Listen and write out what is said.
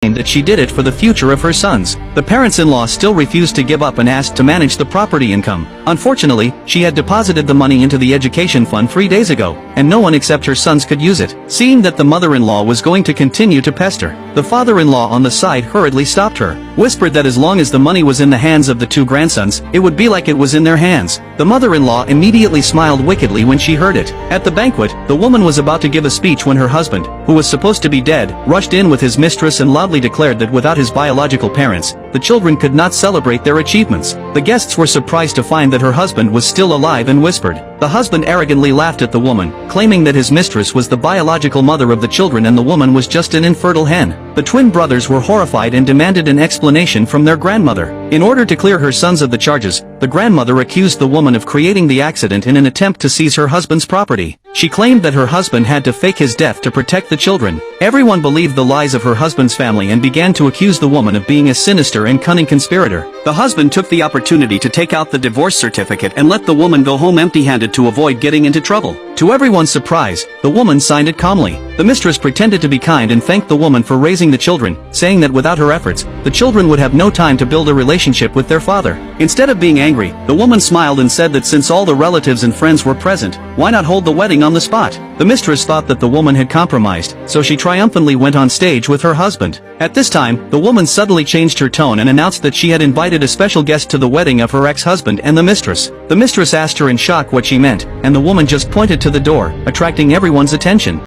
explained that she did it for the future of her sons. The parents-in-law still refused to give up and asked to manage the property income. Unfortunately, she had deposited the money into the education fund 3 days ago, and no one except her sons could use it. Seeing that the mother-in-law was going to continue to pester, the father-in-law on the side hurriedly stopped her, whispered that as long as the money was in the hands of the 2 grandsons, it would be like it was in their hands. The mother-in-law immediately smiled wickedly when she heard it. At the banquet, the woman was about to give a speech when her husband, who was supposed to be dead, rushed in with his mistress and loudly declared that without his biological parents, the children could not celebrate their achievements. The guests were surprised to find that her husband was still alive and whispered. The husband arrogantly laughed at the woman, claiming that his mistress was the biological mother of the children and the woman was just an infertile hen. The twin brothers were horrified and demanded an explanation from their grandmother. In order to clear her sons of the charges, the grandmother accused the woman of creating the accident in an attempt to seize her husband's property. She claimed that her husband had to fake his death to protect the children. Everyone believed the lies of her husband's family and began to accuse the woman of being a sinister and cunning conspirator. The husband took the opportunity to take out the divorce certificate and let the woman go home empty-handed to avoid getting into trouble. To everyone's surprise, the woman signed it calmly. The mistress pretended to be kind and thanked the woman for raising the children, saying that without her efforts, the children would have no time to build a relationship with their father. Instead of being angry, the woman smiled and said that since all the relatives and friends were present, why not hold the wedding on the spot? The mistress thought that the woman had compromised, so she triumphantly went on stage with her husband. At this time, the woman suddenly changed her tone and announced that she had invited a special guest to the wedding of her ex-husband and the mistress. The mistress asked her in shock what she meant, and the woman just pointed to the door, attracting everyone's attention.